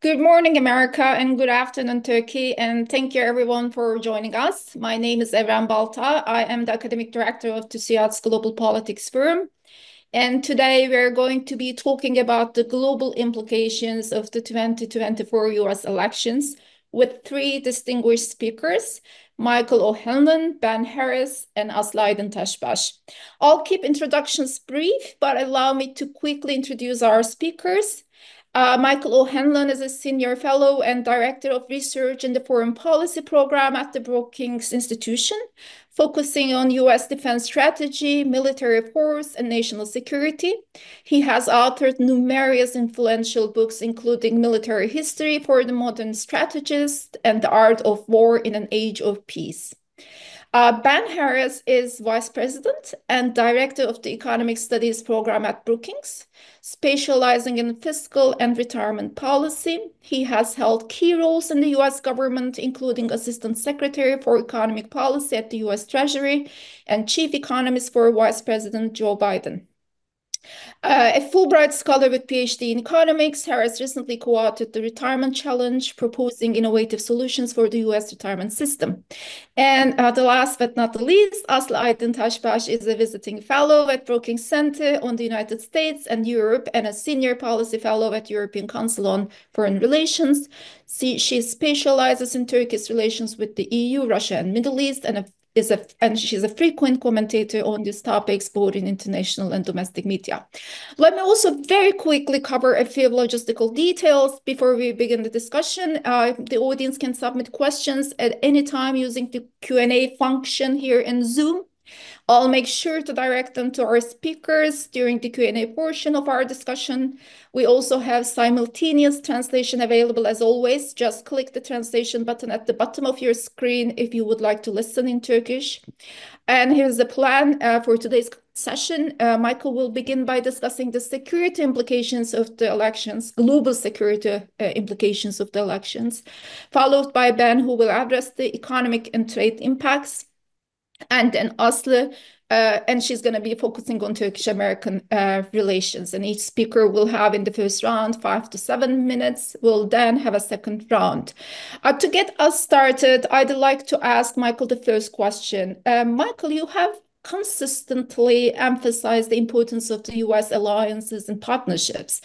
Good morning, America, and good afternoon, Turkey. And thank you, everyone, for joining us. My name is Evren Balta. I am the Academic Director of the Siyaset Global Politics Forum. And today we're going to be talking about the global implications of the 2024 US elections with three distinguished speakers, Michael O'Hanlon, Ben Harris, and Aslı Aydın Taşbaş. I'll keep introductions brief, but allow me to quickly introduce our speakers. Michael O'Hanlon is a senior fellow and director of research in the foreign policy program at the Brookings Institution, focusing on U.S. defense strategy, military force, and national security. He has authored numerous influential books, including Military History for the Modern Strategist and The Art of War in an Age of Peace. Ben Harris is Vice President and Director of the Economic Studies Program at Brookings, specializing in fiscal and retirement policy. He has held key roles in the U.S. government, including Assistant Secretary for Economic Policy at the U.S. Treasury and Chief Economist for Vice President Joe Biden. A Fulbright scholar with PhD in economics, Harris recently co-authored the Retirement Challenge, proposing innovative solutions for the U.S. retirement system. And the last but not the least, Aslı Aydın Taşbaş is a visiting fellow at Brookings Center on the United States and Europe and a senior policy fellow at European Council on Foreign Relations. She specializes in Turkey's relations with the EU, Russia, and Middle East, and she's a frequent commentator on these topics, both in international and domestic media. Let me also very quickly cover a few logistical details before we begin the discussion. The audience can submit questions at any time using the Q&A function here in Zoom. I'll make sure to direct them to our speakers during the Q&A portion of our discussion. We also have simultaneous translation available as always. Just click the translation button at the bottom of your screen if you would like to listen in Turkish. And here's the plan for today's session. Michael will begin by discussing the security implications of the elections, global security implications of the elections, followed by Ben, who will address the economic and trade impacts. And then Aslı, and she's going to be focusing on Turkish-American relations. And each speaker will have in the first round 5 to 7 minutes. We'll then have a second round. To get us started, I'd like to ask Michael the first question. Michael, you have consistently emphasized the importance of the U.S. alliances and partnerships.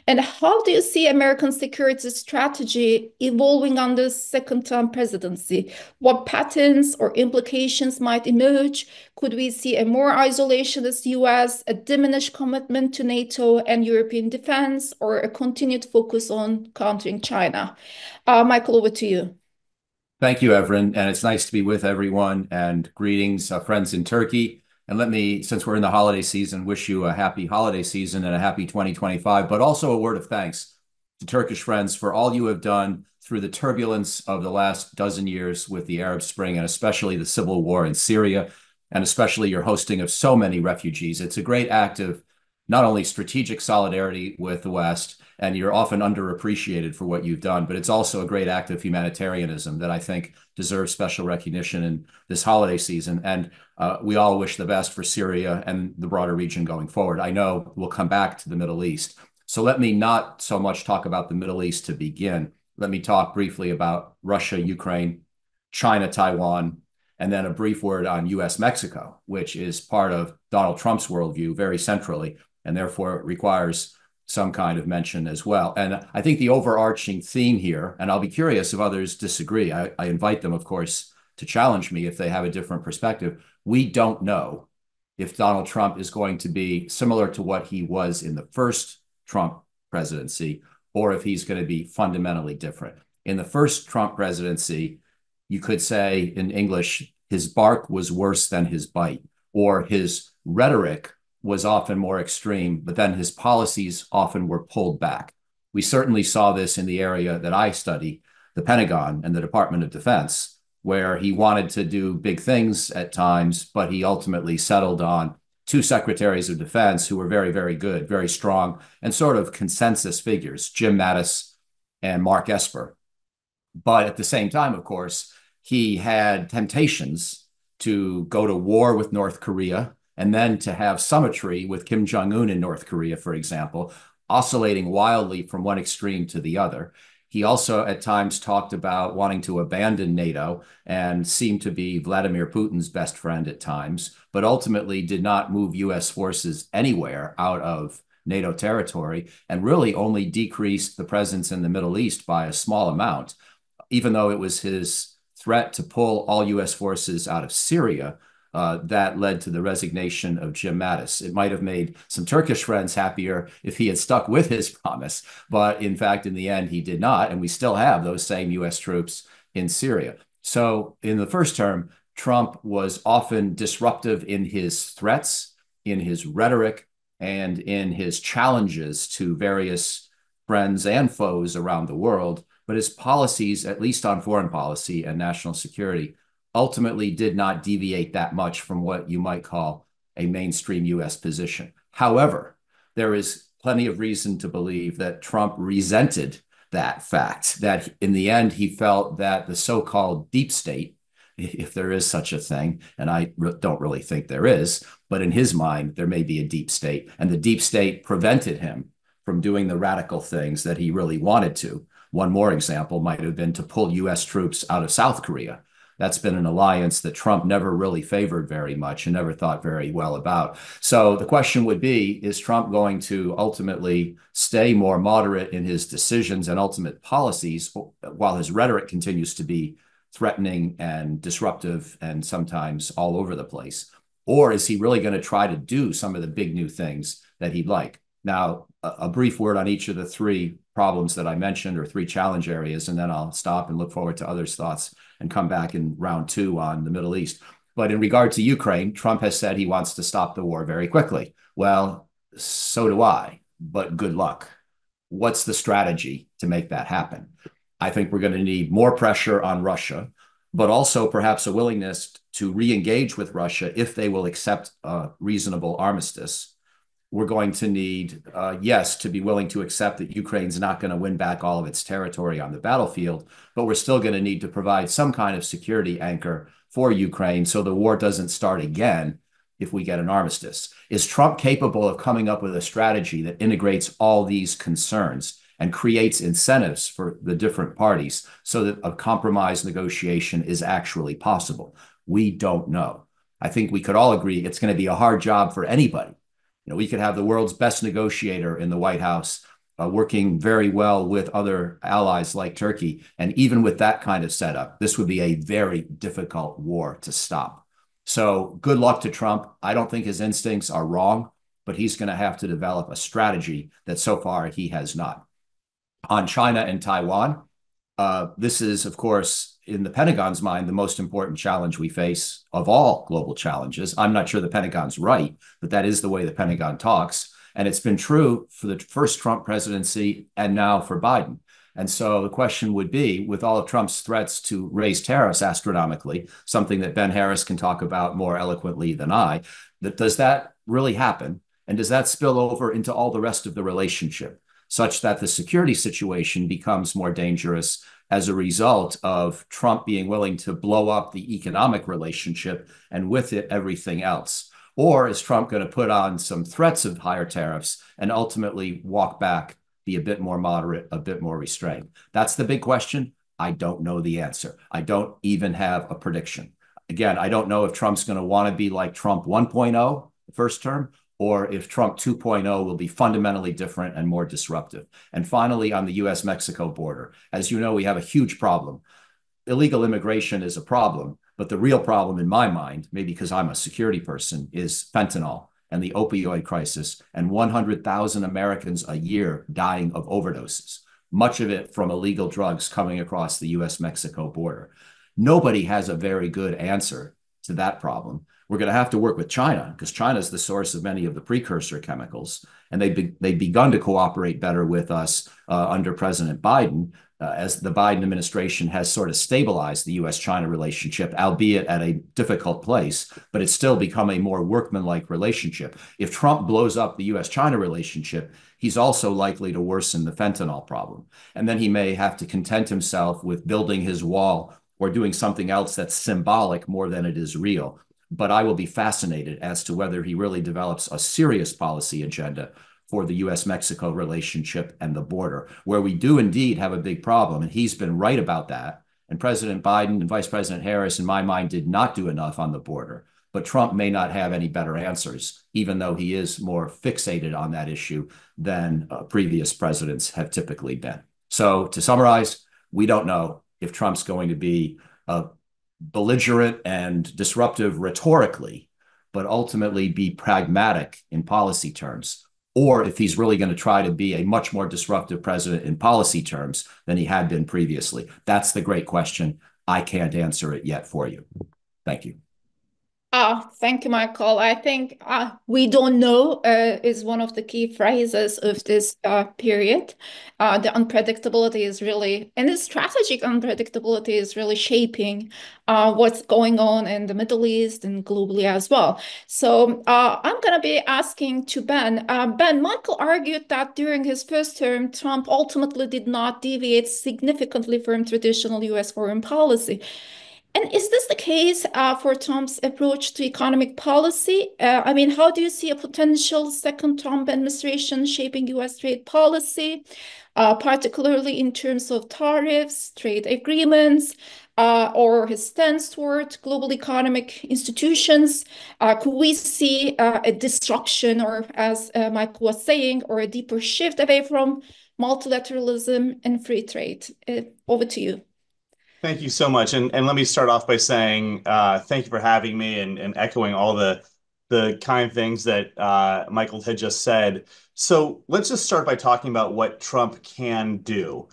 And how do you see American security strategy evolving under the second term presidency? What patterns or implications might emerge? Could we see a more isolationist U.S., a diminished commitment to NATO and European defense, or a continued focus on countering China? Michael, over to you. Thank you, Evren, and it's nice to be with everyone, and greetings, friends in Turkey. And let me, since we're in the holiday season, wish you a happy holiday season and a happy 2025, but also a word of thanks to Turkish friends for all you have done through the turbulence of the last dozen years with the Arab Spring, and especially the civil war in Syria, and especially your hosting of so many refugees. It's a great act of not only strategic solidarity with the West, and you're often underappreciated for what you've done, but it's also a great act of humanitarianism that I think deserves special recognition in this holiday season. And we all wish the best for Syria and the broader region going forward. I know we'll come back to the Middle East. So let me not so much talk about the Middle East to begin. Let me talk briefly about Russia, Ukraine, China, Taiwan, and then a brief word on US-Mexico, which is part of Donald Trump's worldview very centrally, and therefore requires some kind of mention as well. And I think the overarching theme here, and I'll be curious if others disagree, I invite them, of course, to challenge me if they have a different perspective. We don't know if Donald Trump is going to be similar to what he was in the first Trump presidency, or if he's going to be fundamentally different. In the first Trump presidency, you could say in English, his bark was worse than his bite, or his rhetoric was often more extreme, but then his policies often were pulled back. We certainly saw this in the area that I study, the Pentagon and the Department of Defense, where he wanted to do big things at times, but he ultimately settled on two secretaries of defense who were very, very good, very strong, and sort of consensus figures, Jim Mattis and Mark Esper. But at the same time, of course, he had temptations to go to war with North Korea, and then to have symmetry with Kim Jong-un in North Korea, for example, oscillating wildly from one extreme to the other. He also at times talked about wanting to abandon NATO and seemed to be Vladimir Putin's best friend at times, but ultimately did not move U.S. forces anywhere out of NATO territory and really only decreased the presence in the Middle East by a small amount, even though it was his threat to pull all U.S. forces out of Syria that led to the resignation of Jim Mattis. It might have made some Turkish friends happier if he had stuck with his promise, but in fact, in the end, he did not, and we still have those same U.S. troops in Syria. So in the first term, Trump was often disruptive in his threats, in his rhetoric, and in his challenges to various friends and foes around the world, but his policies, at least on foreign policy and national security, ultimately did not deviate that much from what you might call a mainstream U.S. position. However, there is plenty of reason to believe that Trump resented that fact, that in the end, he felt that the so-called deep state, if there is such a thing, and I don't really think there is, but in his mind, there may be a deep state, and the deep state prevented him from doing the radical things that he really wanted to. One more example might have been to pull U.S. troops out of South Korea. That's been an alliance that Trump never really favored very much and never thought very well about. So the question would be, is Trump going to ultimately stay more moderate in his decisions and ultimate policies while his rhetoric continues to be threatening and disruptive and sometimes all over the place? Or is he really going to try to do some of the big new things that he'd like? Now, a brief word on each of the three problems that I mentioned, or three challenge areas, and then I'll stop and look forward to others' thoughts and come back in round two on the Middle East. But in regard to Ukraine, Trump has said he wants to stop the war very quickly. Well, so do I, but good luck. What's the strategy to make that happen? I think we're going to need more pressure on Russia, but also perhaps a willingness to re-engage with Russia if they will accept a reasonable armistice. We're going to need, yes, to be willing to accept that Ukraine's not going to win back all of its territory on the battlefield, but we're still going to need to provide some kind of security anchor for Ukraine so the war doesn't start again if we get an armistice. Is Trump capable of coming up with a strategy that integrates all these concerns and creates incentives for the different parties so that a compromise negotiation is actually possible? We don't know. I think we could all agree it's going to be a hard job for anybody. You know, we could have the world's best negotiator in the White House working very well with other allies like Turkey. And even with that kind of setup, this would be a very difficult war to stop. So good luck to Trump. I don't think his instincts are wrong, but he's going to have to develop a strategy that so far he has not. On China and Taiwan, this is, of course, in the Pentagon's mind, the most important challenge we face of all global challenges. I'm not sure the Pentagon's right, but that is the way the Pentagon talks. And it's been true for the first Trump presidency and now for Biden. And so the question would be, with all of Trump's threats to raise tariffs astronomically, something that Ben Harris can talk about more eloquently than I, does that really happen? And does that spill over into all the rest of the relationship, such that the security situation becomes more dangerous as a result of Trump being willing to blow up the economic relationship and with it everything else? Or is Trump going to put on some threats of higher tariffs and ultimately walk back, be a bit more moderate, a bit more restrained? That's the big question. I don't know the answer. I don't even have a prediction. Again, I don't know if Trump's going to want to be like Trump 1.0, the first term, or if Trump 2.0 will be fundamentally different and more disruptive. And finally, on the U.S.-Mexico border, as you know, we have a huge problem. Illegal immigration is a problem, but the real problem in my mind, maybe because I'm a security person, is fentanyl and the opioid crisis, and 100,000 Americans a year dying of overdoses, much of it from illegal drugs coming across the U.S.-Mexico border. Nobody has a very good answer to that problem. We're going to have to work with China because China is the source of many of the precursor chemicals, and they've begun to cooperate better with us under President Biden, as the Biden administration has sort of stabilized the U.S.-China relationship, albeit at a difficult place, but it's still become a more workmanlike relationship. If Trump blows up the U.S.-China relationship, he's also likely to worsen the fentanyl problem. And then he may have to content himself with building his wall or doing something else that's symbolic more than it is real. But I will be fascinated as to whether he really develops a serious policy agenda for the U.S.-Mexico relationship and the border, where we do indeed have a big problem. And he's been right about that. And President Biden and Vice President Harris, in my mind, did not do enough on the border. But Trump may not have any better answers, even though he is more fixated on that issue than previous presidents have typically been. So to summarize, we don't know if Trump's going to be belligerent and disruptive rhetorically, but ultimately be pragmatic in policy terms, or if he's really going to try to be a much more disruptive president in policy terms than he had been previously. That's the great question. I can't answer it yet for you. Thank you. Thank you, Michael. I think we don't know is one of the key phrases of this period. The unpredictability is really, and the strategic unpredictability is really shaping what's going on in the Middle East and globally as well. So I'm going to be asking to Ben. Ben, Michael argued that during his first term, Trump ultimately did not deviate significantly from traditional U.S. foreign policy. And is this the case for Trump's approach to economic policy? I mean, how do you see a potential second Trump administration shaping U.S. trade policy, particularly in terms of tariffs, trade agreements, or his stance toward global economic institutions? Could we see a disruption, or as Mike was saying, or a deeper shift away from multilateralism and free trade? Over to you. Thank you so much. And let me start off by saying thank you for having me and echoing all the kind things that Michael had just said. So let's just start by talking about what Trump can do.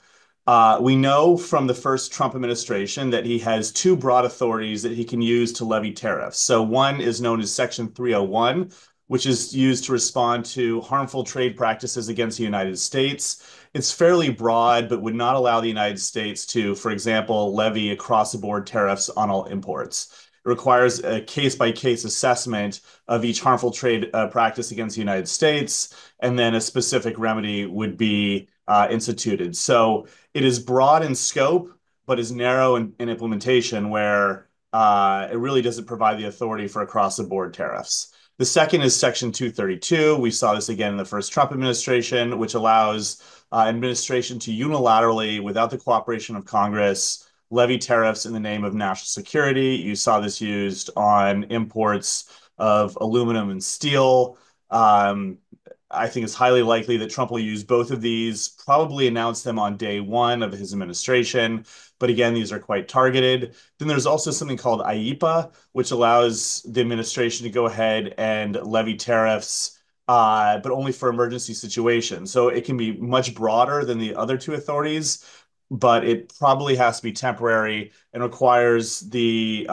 We know from the first Trump administration that he has two broad authorities that he can use to levy tariffs. So one is known as Section 301, which is used to respond to harmful trade practices against the United States. It's fairly broad, but would not allow the United States to, for example, levy across-the-board tariffs on all imports. It requires a case-by-case assessment of each harmful trade practice against the United States, and then a specific remedy would be instituted. So it is broad in scope, but is narrow in implementation, where it really doesn't provide the authority for across-the-board tariffs. The second is Section 232. We saw this again in the first Trump administration, which allows administration to unilaterally, without the cooperation of Congress, levy tariffs in the name of national security. You saw this used on imports of aluminum and steel. I think it's highly likely that Trump will use both of these, probably announce them on day one of his administration. But again, these are quite targeted. Then there's also something called IEEPA, which allows the administration to go ahead and levy tariffs, but only for emergency situations. So it can be much broader than the other two authorities, but it probably has to be temporary and requires the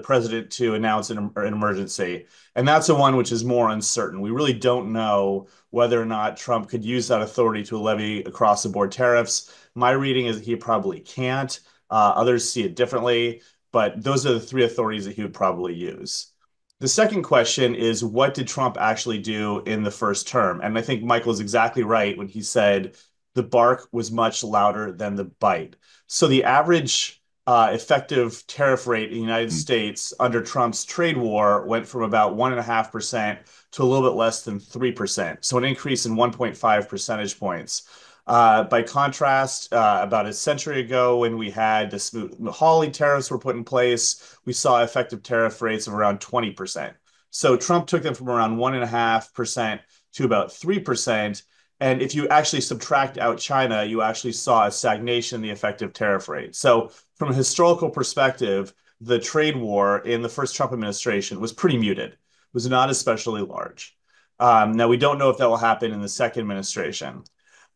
president to announce an emergency. And that's the one which is more uncertain. We really don't know whether or not Trump could use that authority to levy across-the-board tariffs. My reading is that he probably can't. Others see it differently, but those are the three authorities that he would probably use. The second question is, what did Trump actually do in the first term? And I think Michael is exactly right when he said the bark was much louder than the bite. So the average effective tariff rate in the United States under Trump's trade war went from about 1.5% to a little bit less than 3%. So an increase in 1.5 percentage points. By contrast, about a century ago, when we had the Smoot-Hawley tariffs were put in place, we saw effective tariff rates of around 20%. So Trump took them from around 1.5% to about 3%. And if you actually subtract out China, you actually saw a stagnation in the effective tariff rate. So from a historical perspective, the trade war in the first Trump administration was pretty muted. It was not especially large. Now, we don't know if that will happen in the second administration.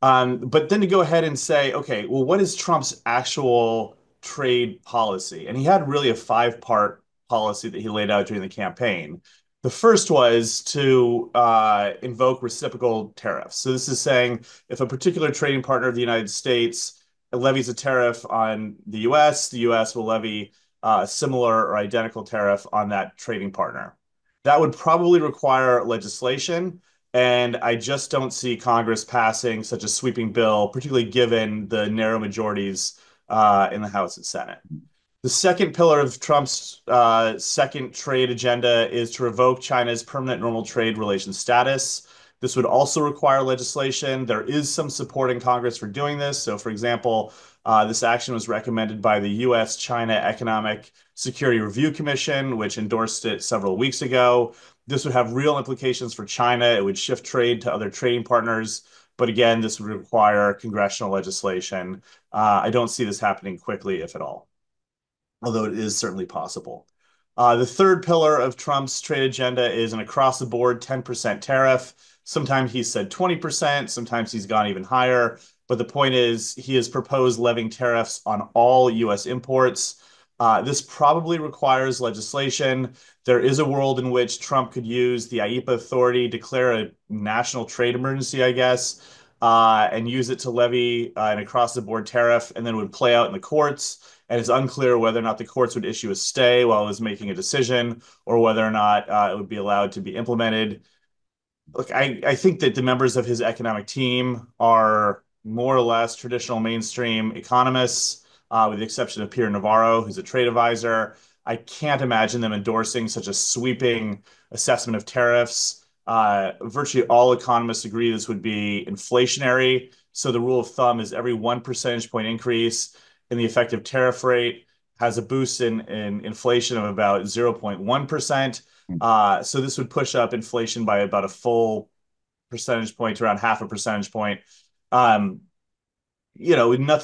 But then to go ahead and say, okay, well, what is Trump's actual trade policy? And he had really a five-part policy that he laid out during the campaign. The first was to invoke reciprocal tariffs. So this is saying if a particular trading partner of the United States levies a tariff on the U.S. will levy a similar or identical tariff on that trading partner. That would probably require legislation. And I just don't see Congress passing such a sweeping bill, particularly given the narrow majorities in the House and Senate. The second pillar of Trump's second trade agenda is to revoke China's permanent normal trade relations status. This would also require legislation. There is some support in Congress for doing this. So, for example, this action was recommended by the U.S.-China Economic Security Review Commission, which endorsed it several weeks ago. This would have real implications for China. It would shift trade to other trading partners. But again, this would require congressional legislation. I don't see this happening quickly, if at all, although it is certainly possible. The third pillar of Trump's trade agenda is an across-the-board 10% tariff. Sometimes he's said 20%, sometimes he's gone even higher. But the point is, he has proposed levying tariffs on all U.S. imports. This probably requires legislation. There is a world in which Trump could use the IEEPA authority, declare a national trade emergency, I guess, and use it to levy an across-the-board tariff, and then it would play out in the courts. And it's unclear whether or not the courts would issue a stay while it was making a decision, or whether or not it would be allowed to be implemented. Look, I think that the members of his economic team are more or less traditional mainstream economists, with the exception of Peter Navarro, who's a trade advisor. I can't imagine them endorsing such a sweeping assessment of tariffs. Virtually all economists agree this would be inflationary. So the rule of thumb is every 1 percentage point increase in the effective tariff rate has a boost in inflation of about 0.1%. So this would push up inflation by about a full percentage point to around half a percentage point. Nothing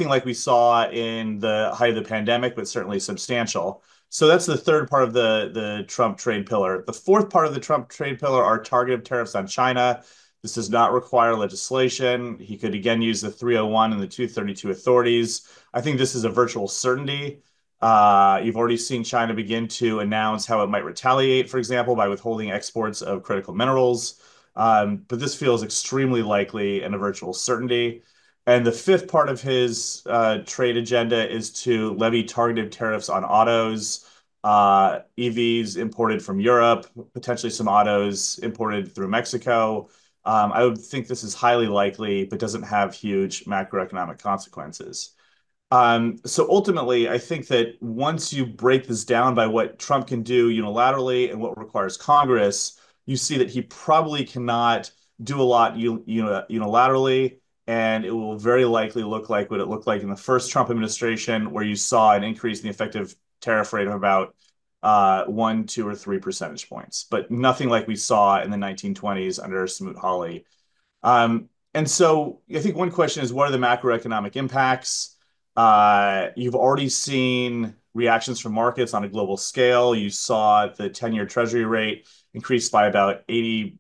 like we saw in the height of the pandemic, but certainly substantial. So that's the third part of the Trump trade pillar. The fourth part of the Trump trade pillar are targeted tariffs on China. This does not require legislation. He could again use the 301 and the 232 authorities. I think this is a virtual certainty. You've already seen China begin to announce how it might retaliate, for example, by withholding exports of critical minerals. But this feels extremely likely and a virtual certainty. And the fifth part of his trade agenda is to levy targeted tariffs on autos, EVs imported from Europe, potentially some autos imported through Mexico. I would think this is highly likely, but doesn't have huge macroeconomic consequences. So ultimately, I think that once you break this down by what Trump can do unilaterally and what requires Congress, you see that he probably cannot do a lot unilaterally. And it will very likely look like what it looked like in the first Trump administration, where you saw an increase in the effective tariff rate of about 1, 2, or 3 percentage points, but nothing like we saw in the 1920s under Smoot-Hawley. And so I think one question is, what are the macroeconomic impacts? You've already seen reactions from markets on a global scale. You saw the 10-year Treasury rate increase by about 80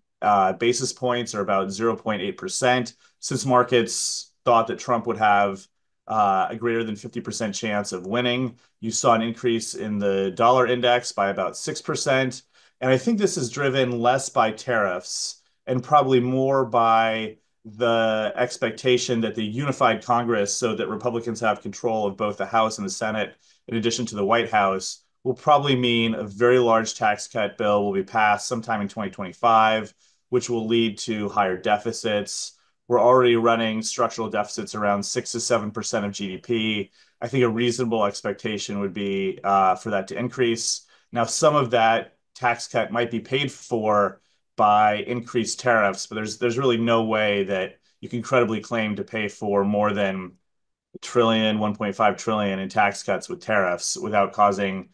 basis points, or about 0.8%, since markets thought that Trump would have a greater than 50% chance of winning. You saw an increase in the dollar index by about 6%. And I think this is driven less by tariffs and probably more by the expectation that the unified Congress, so that Republicans have control of both the House and the Senate, in addition to the White House, will probably mean a very large tax cut bill will be passed sometime in 2025, which will lead to higher deficits. We're already running structural deficits around 6 to 7% of GDP. I think a reasonable expectation would be for that to increase. Now, some of that tax cut might be paid for by increased tariffs, but there's really no way that you can credibly claim to pay for more than a trillion, 1.5 trillion in tax cuts with tariffs without increasing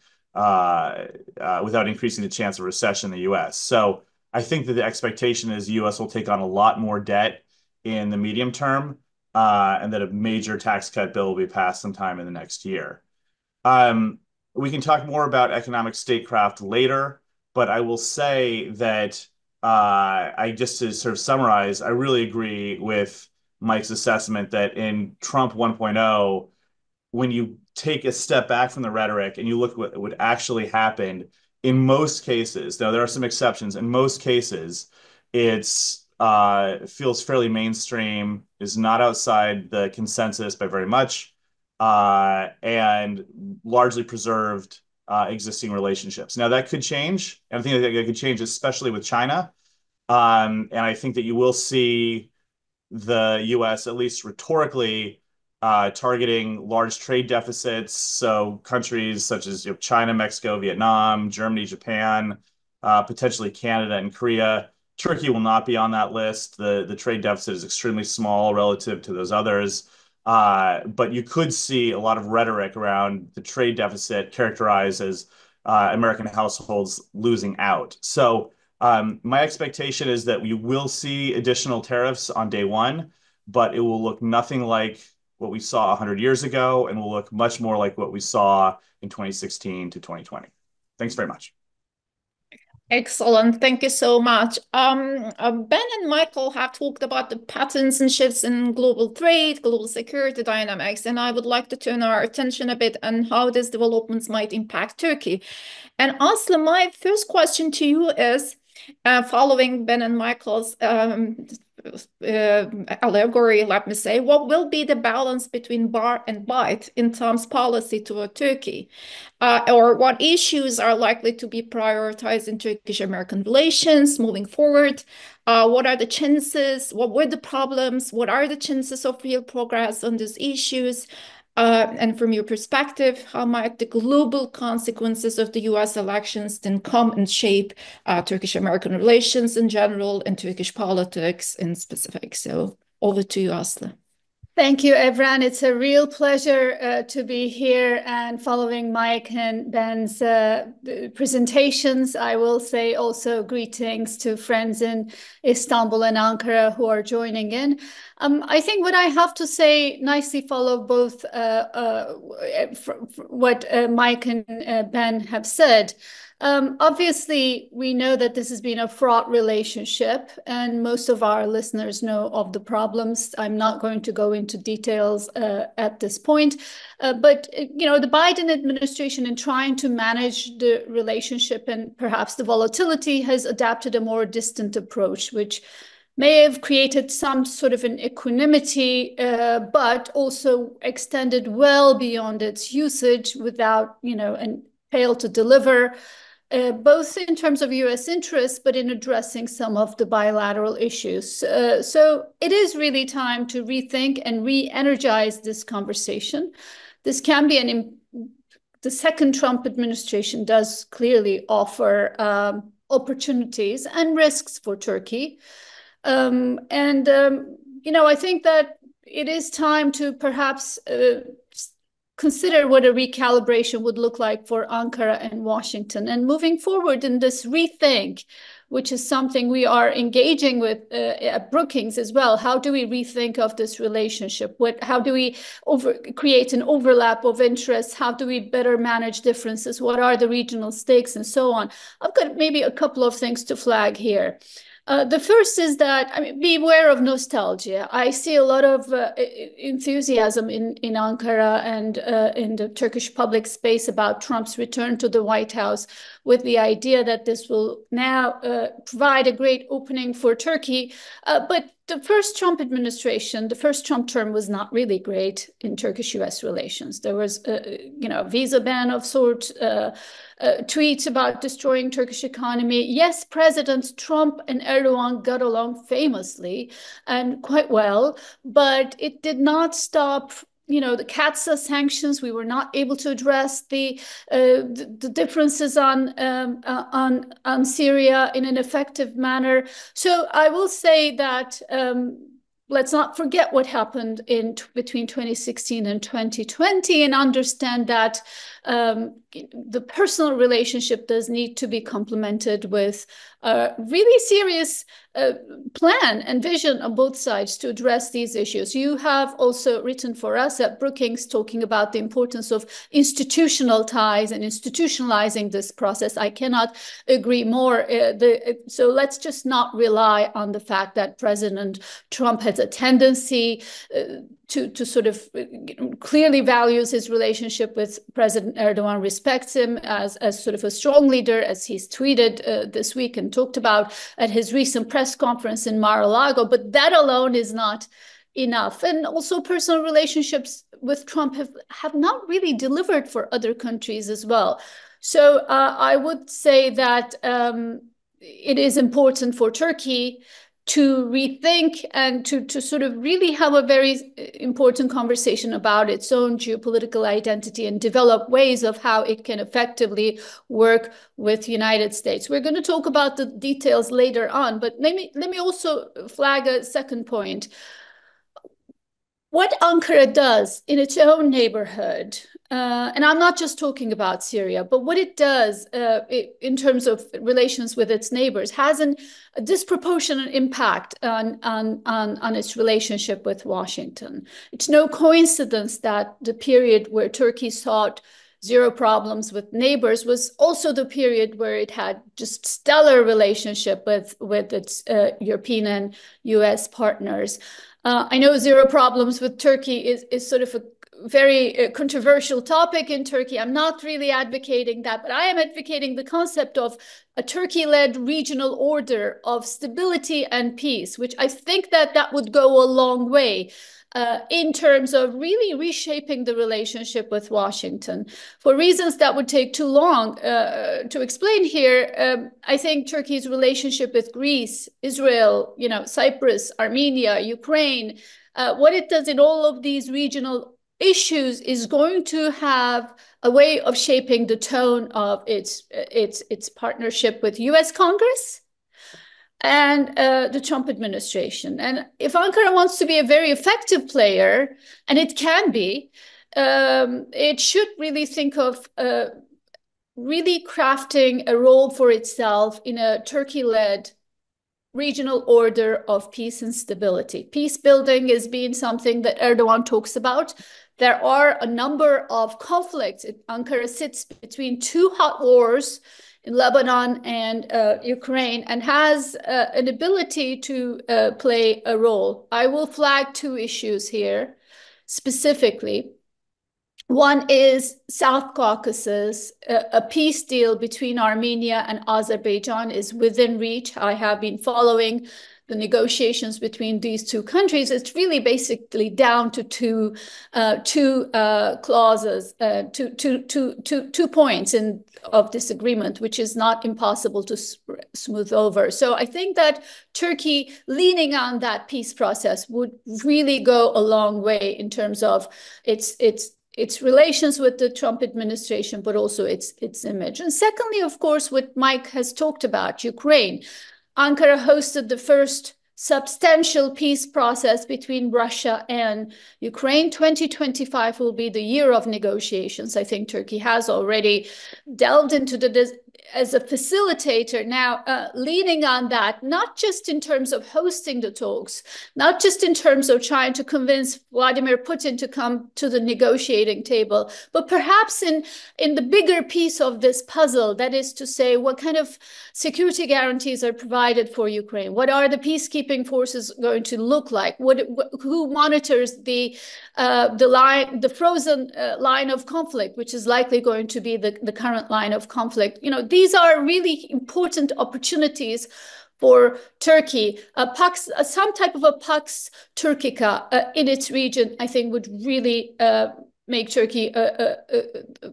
the chance of recession in the U.S. So I think that the expectation is the U.S. will take on a lot more debt in the medium term, and that a major tax cut bill will be passed sometime in the next year. We can talk more about economic statecraft later, but I will say that just to sort of summarize, I really agree with Mike's assessment that in Trump 1.0, when you take a step back from the rhetoric and you look at what actually happened, in most cases, now there are some exceptions, in most cases, it feels fairly mainstream, is not outside the consensus by very much, and largely preserved existing relationships. Now that could change, and I think that could change, especially with China. And I think that you will see the U.S., at least rhetorically, targeting large trade deficits. So countries such as China, Mexico, Vietnam, Germany, Japan, potentially Canada and Korea, Turkey will not be on that list. The trade deficit is extremely small relative to those others. But you could see a lot of rhetoric around the trade deficit characterized as American households losing out. So my expectation is that we will see additional tariffs on day one, but it will look nothing like what we saw 100 years ago and will look much more like what we saw in 2016 to 2020. Thanks very much. Excellent. Thank you so much. Ben and Michael have talked about the patterns and shifts in global trade, global security dynamics, and I would like to turn our attention a bit on how these developments might impact Turkey. And Aslı, my first question to you is, following Ben and Michael's allegory, let me say, what will be the balance between bar and bite in Trump's policy toward Turkey? Or what issues are likely to be prioritized in Turkish-American relations moving forward? What are the chances? What were the problems? What are the chances of real progress on these issues? And from your perspective, how might the global consequences of the US elections then come and shape Turkish-American relations in general and Turkish politics in specific? So over to you, Aslı. Thank you, Evren. It's a real pleasure to be here and following Mike and Ben's presentations. I will say also greetings to friends in Istanbul and Ankara who are joining in. I think what I have to say nicely follow both what Mike and Ben have said. Obviously, we know that this has been a fraught relationship, and most of our listeners know of the problems. I'm not going to go into details at this point, but the Biden administration, in trying to manage the relationship and perhaps the volatility, has adapted a more distant approach, which may have created some sort of an equanimity, but also extended well beyond its usage without, and failed to deliver. Both in terms of US interests, but in addressing some of the bilateral issues. So it is really time to rethink and re-energize this conversation. This can be the second Trump administration does clearly offer opportunities and risks for Turkey. I think that it is time to perhaps consider what a recalibration would look like for Ankara and Washington. And moving forward in this rethink, which is something we are engaging with at Brookings as well. How do we rethink of this relationship? How do we create an overlap of interests? How do we better manage differences? What are the regional stakes and so on? I've got maybe a couple of things to flag here. The first is that, beware of nostalgia. I see a lot of enthusiasm in Ankara and in the Turkish public space about Trump's return to the White House, with the idea that this will now provide a great opening for Turkey. But the first Trump administration, the first Trump term, was not really great in Turkish-US relations. There was a visa ban of sorts, tweets about destroying Turkish economy. Yes, Presidents Trump and Erdogan got along famously and quite well, but it did not stop the CAATSA sanctions. We were not able to address the differences on Syria in an effective manner. So I will say that let's not forget what happened between 2016 and 2020, and understand that the personal relationship does need to be complemented with a really serious plan and vision on both sides to address these issues. You have also written for us at Brookings talking about the importance of institutional ties and institutionalizing this process. I cannot agree more. So let's just not rely on the fact that President Trump has a tendency to sort of clearly values his relationship with President Erdogan, respects him as sort of a strong leader, as he's tweeted this week and talked about at his recent press conference in Mar-a-Lago. But that alone is not enough. And also personal relationships with Trump have not really delivered for other countries as well. So I would say that it is important for Turkey to rethink and to sort of really have a very important conversation about its own geopolitical identity and develop ways of how it can effectively work with the United States. We're going to talk about the details later on, but let me also flag a second point. What Ankara does in its own neighborhood, and I'm not just talking about Syria, but what it does in terms of relations with its neighbors has a disproportionate impact on its relationship with Washington. It's no coincidence that the period where Turkey sought zero problems with neighbors was also the period where it had just stellar relationship with its European and US partners. I know zero problems with Turkey is sort of a very controversial topic in Turkey. I'm not really advocating that, but I am advocating the concept of a Turkey-led regional order of stability and peace, which I think that would go a long way in terms of really reshaping the relationship with Washington. For reasons that would take too long to explain here, I think Turkey's relationship with Greece, Israel, Cyprus, Armenia, Ukraine, what it does in all of these regional issues is going to have a way of shaping the tone of its partnership with US Congress and the Trump administration. And if Ankara wants to be a very effective player, and it can be, it should really think of really crafting a role for itself in a Turkey-led regional order of peace and stability. Peace building is being something that Erdogan talks about. There are a number of conflicts. Ankara sits between two hot wars in Lebanon and Ukraine, and has an ability to play a role. I will flag two issues here specifically. One is South Caucasus. A peace deal between Armenia and Azerbaijan is within reach. I have been following the negotiations between these two countries. It's really basically down to two clauses, two points of disagreement, which is not impossible to smooth over. So I think that Turkey leaning on that peace process would really go a long way in terms of its relations with the Trump administration, but also its image. And secondly, of course, what Mike has talked about, Ukraine. Ankara hosted the first substantial peace process between Russia and Ukraine. 2025 will be the year of negotiations. I think Turkey has already delved into as a facilitator now, leaning on that, not just in terms of hosting the talks, not just in terms of trying to convince Vladimir Putin to come to the negotiating table, but perhaps in the bigger piece of this puzzle, that is to say, what kind of security guarantees are provided for Ukraine? What are the peacekeeping forces going to look like? Who monitors the frozen line of conflict, which is likely going to be the current line of conflict? These are really important opportunities for Turkey. Some type of a Pax Turkica in its region, I think, would really make Turkey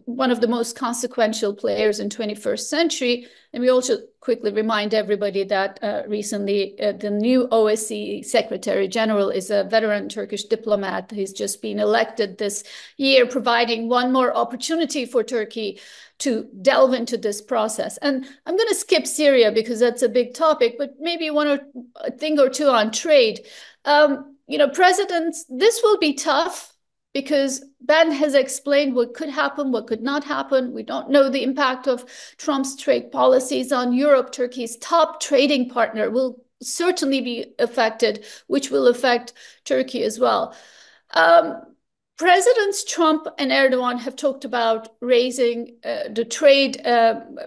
one of the most consequential players in 21st century. And we also quickly remind everybody that recently the new OSCE Secretary General is a veteran Turkish diplomat. He's just been elected this year, providing one more opportunity for Turkey to delve into this process. And I'm going to skip Syria because that's a big topic, but maybe a thing or two on trade. Presidents, this will be tough, because Ben has explained what could happen, what could not happen. We don't know the impact of Trump's trade policies on Europe. Turkey's top trading partner will certainly be affected, which will affect Turkey as well. Presidents Trump and Erdogan have talked about raising the trade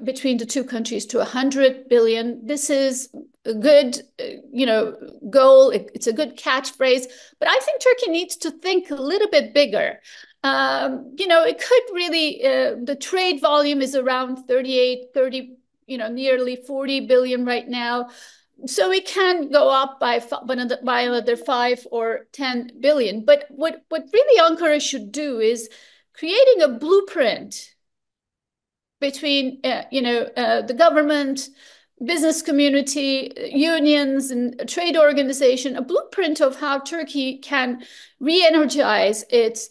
between the two countries to 100 billion. This is a good, goal. It's a good catchphrase, but I think Turkey needs to think a little bit bigger. It could really, the trade volume is around 30, nearly 40 billion right now. So it can go up by another 5 or 10 billion. But what really Ankara should do is creating a blueprint between, the government, business community, unions, and trade organization, a blueprint of how Turkey can re-energize its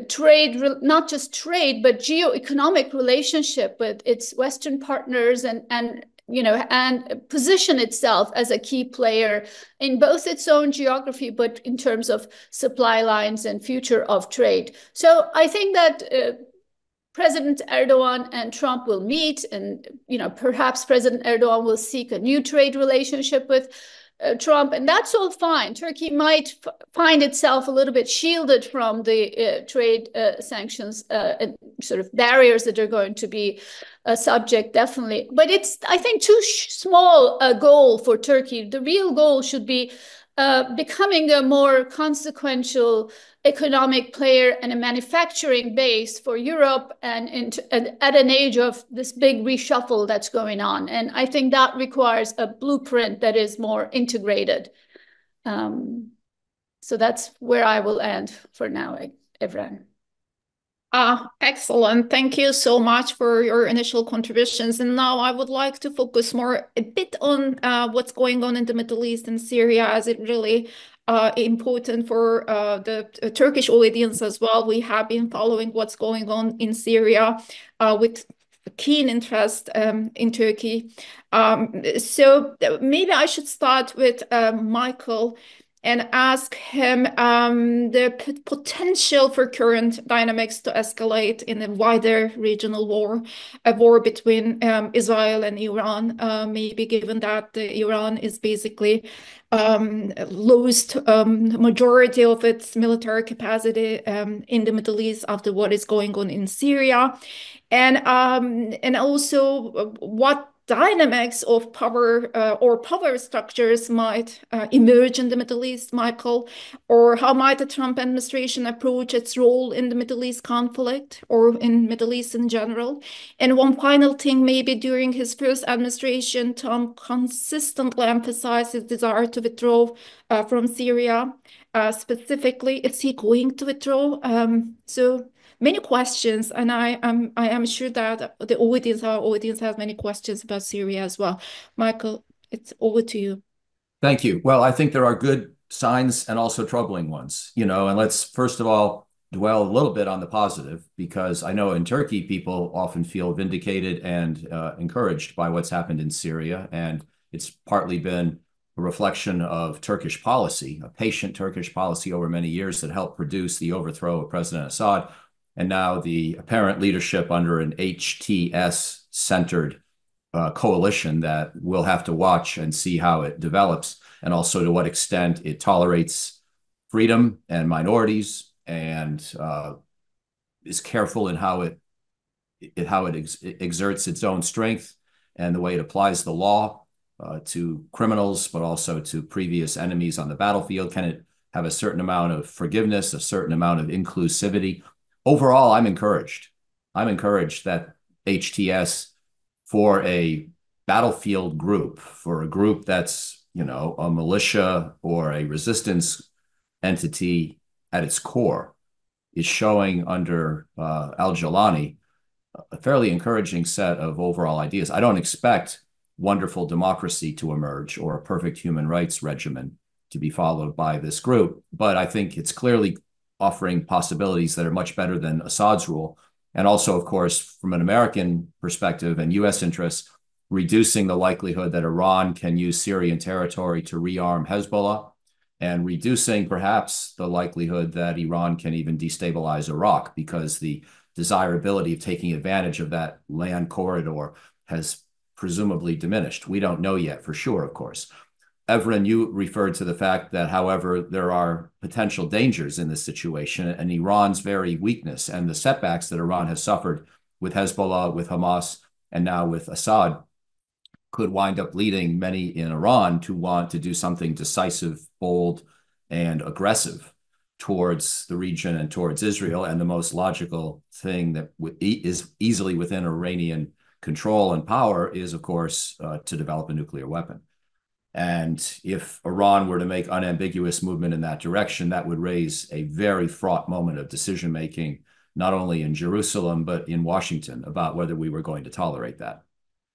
trade, not just trade, but geo-economic relationship with its Western partners, and position itself as a key player in both its own geography, but in terms of supply lines and future of trade. So I think that President Erdogan and Trump will meet, and perhaps President Erdogan will seek a new trade relationship with Trump, and that's all fine. Turkey might find itself a little bit shielded from the trade sanctions and sort of barriers that are going to be subject, definitely. But it's, I think, too small a goal for Turkey. The real goal should be becoming a more consequential economic player and a manufacturing base for Europe, and at an age of this big reshuffle that's going on. And I think that requires a blueprint that is more integrated. So that's where I will end for now, Evren. Excellent. Thank you so much for your initial contributions. And now I would like to focus a bit on what's going on in the Middle East and Syria, as it really important for the Turkish audience as well. We have been following what's going on in Syria with keen interest in Turkey. So maybe I should start with Michael and ask him the potential for current dynamics to escalate in a wider regional war, a war between Israel and Iran, maybe given that Iran is basically lost majority of its military capacity in the Middle East after what is going on in Syria, and also what dynamics of power or power structures might emerge in the Middle East, Michael, or how might the Trump administration approach its role in the Middle East conflict or in Middle East in general? And one final thing, maybe during his first administration, Trump consistently emphasized his desire to withdraw from Syria. Specifically, is he going to withdraw? So many questions, and I am sure that our audience has many questions about Syria as well. Michael, it's over to you. Thank you. Well, I think there are good signs and also troubling ones, and let's first of all dwell a little bit on the positive, because I know in Turkey, people often feel vindicated and encouraged by what's happened in Syria. And it's partly been a reflection of Turkish policy, a patient Turkish policy over many years that helped produce the overthrow of President Assad, and now the apparent leadership under an HTS-centered coalition that we'll have to watch and see how it develops, and also to what extent it tolerates freedom and minorities, and is careful in how it exerts its own strength and the way it applies the law to criminals, but also to previous enemies on the battlefield. Can it have a certain amount of forgiveness, a certain amount of inclusivity? Overall, I'm encouraged. I'm encouraged that HTS, for a battlefield group, for a group that's, a militia or a resistance entity at its core, is showing under al-Jilani a fairly encouraging set of overall ideas. I don't expect wonderful democracy to emerge or a perfect human rights regimen to be followed by this group, but I think it's clearly offering possibilities that are much better than Assad's rule. And also, of course, from an American perspective and U.S. interests, reducing the likelihood that Iran can use Syrian territory to rearm Hezbollah, and reducing perhaps the likelihood that Iran can even destabilize Iraq, because the desirability of taking advantage of that land corridor has presumably diminished. We don't know yet for sure, of course. Evren, you referred to the fact that, however, there are potential dangers in this situation, and Iran's very weakness and the setbacks that Iran has suffered with Hezbollah, with Hamas, and now with Assad could wind up leading many in Iran to want to do something decisive, bold, and aggressive towards the region and towards Israel. And the most logical thing that is easily within Iranian control and power is, of course, to develop a nuclear weapon. And if Iran were to make unambiguous movement in that direction, that would raise a very fraught moment of decision-making not only in Jerusalem, but in Washington about whether we were going to tolerate that.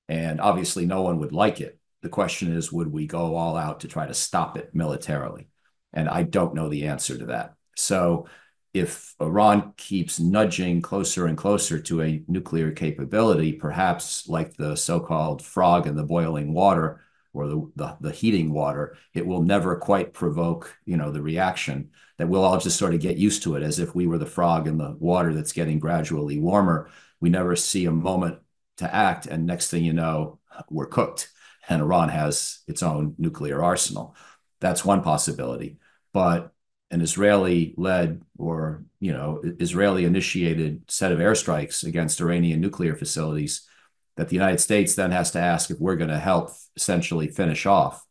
And obviously no one would like it. The question is, would we go all out to try to stop it militarily? And I don't know the answer to that. So if Iran keeps nudging closer and closer to a nuclear capability, perhaps like the so-called frog in the boiling water or the heating water, it will never quite provoke, the reaction that we'll all just sort of get used to it as if we were the frog in the water that's getting gradually warmer. We never see a moment to act, and next thing you know, we're cooked, and Iran has its own nuclear arsenal. That's one possibility. But an Israeli-led or Israeli-initiated set of airstrikes against Iranian nuclear facilities that the United States then has to ask if we're going to help essentially finish off,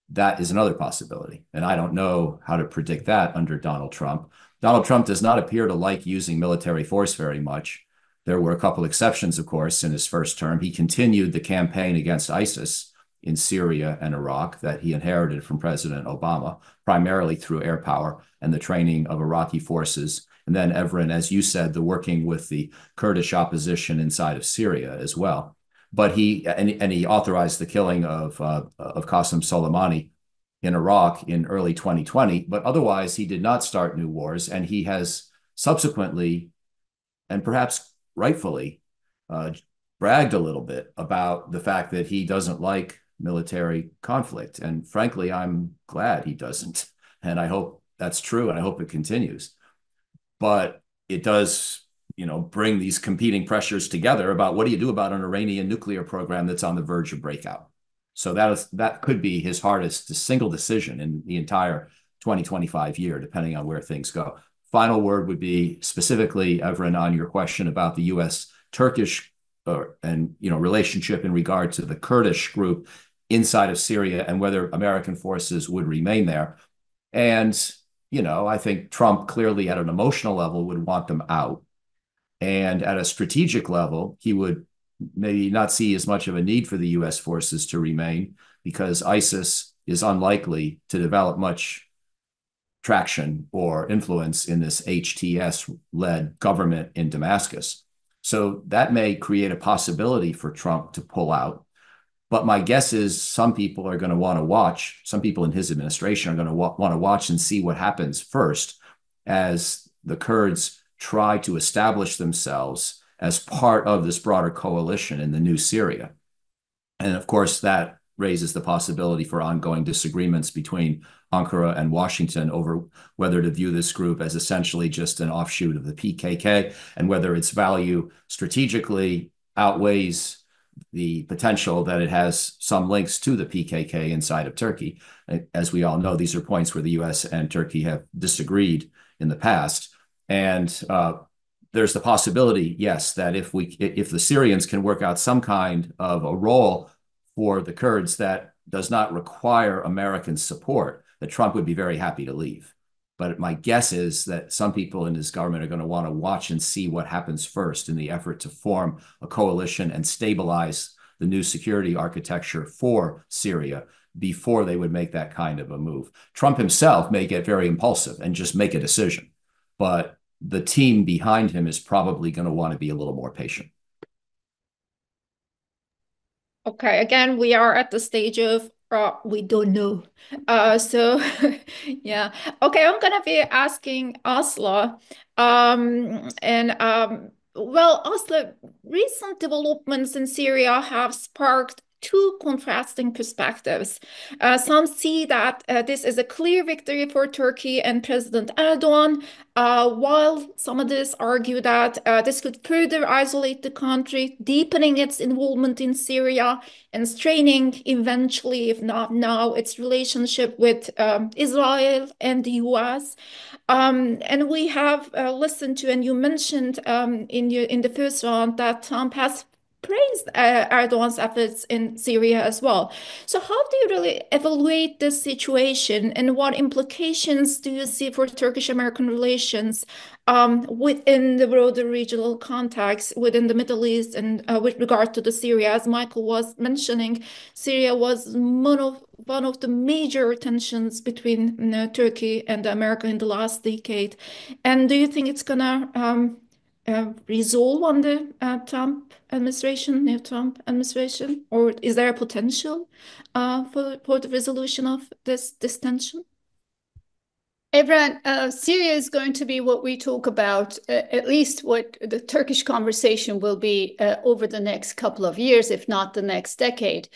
that is another possibility. And I don't know how to predict that under Donald Trump. Donald Trump does not appear to like using military force very much. There were a couple exceptions, of course, in his first term. He continued the campaign against ISIS in Syria and Iraq that he inherited from President Obama, primarily through air power and the training of Iraqi forces. And then, Evren, as you said, the working with the Kurdish opposition inside of Syria as well. But he authorized the killing of Qasem Soleimani in Iraq in early 2020. But otherwise, he did not start new wars. And he has subsequently, and perhaps rightfully, bragged a little bit about the fact that he doesn't like military conflict. And frankly, I'm glad he doesn't. And I hope that's true, and I hope it continues. But it does, bring these competing pressures together about what do you do about an Iranian nuclear program that's on the verge of breakout. So that could be his hardest single decision in the entire 2025 year, depending on where things go. Final word would be specifically, Evren, on your question about the U.S.-Turkish relationship in regard to the Kurdish group inside of Syria and whether American forces would remain there. And, I think Trump clearly at an emotional level would want them out. And at a strategic level, he would maybe not see as much of a need for the U.S. forces to remain because ISIS is unlikely to develop much traction or influence in this HTS-led government in Damascus. So that may create a possibility for Trump to pull out. But my guess is some people are going to want to watch, some people in his administration are going to want to watch and see what happens first as the Kurds try to establish themselves as part of this broader coalition in the new Syria. And of course, that raises the possibility for ongoing disagreements between Ankara and Washington over whether to view this group as essentially just an offshoot of the PKK and whether its value strategically outweighs the potential that it has some links to the PKK inside of Turkey. As we all know, these are points where the U.S. and Turkey have disagreed in the past. And there's the possibility, yes, that if the Syrians can work out some kind of a role for the Kurds that does not require American support, that Trump would be very happy to leave. But my guess is that some people in his government are going to want to watch and see what happens first in the effort to form a coalition and stabilize the new security architecture for Syria before they would make that kind of a move. Trump himself may get very impulsive and just make a decision, but the team behind him is probably going to want to be a little more patient. Okay, again, we are at the stage of we don't know. Yeah. Okay, I'm gonna be asking Aslı. Aslı, recent developments in Syria have sparked two contrasting perspectives. Some see that this is a clear victory for Turkey and President Erdogan, while some others argue that this could further isolate the country, deepening its involvement in Syria and straining eventually, if not now, its relationship with Israel and the US. And we have listened to, and you mentioned in the first round that Trump has praised Erdogan's efforts in Syria as well. So how do you really evaluate this situation, and what implications do you see for Turkish-American relations within the broader regional context within the Middle East, and with regard to the Syria? As Michael was mentioning, Syria was one of the major tensions between Turkey and America in the last decade. And do you think it's gonna resolve on the Trump administration, new Trump administration, or is there a potential for the resolution of this tension? Evren, Syria is going to be what we talk about, at least what the Turkish conversation will be over the next couple of years, if not the next decade.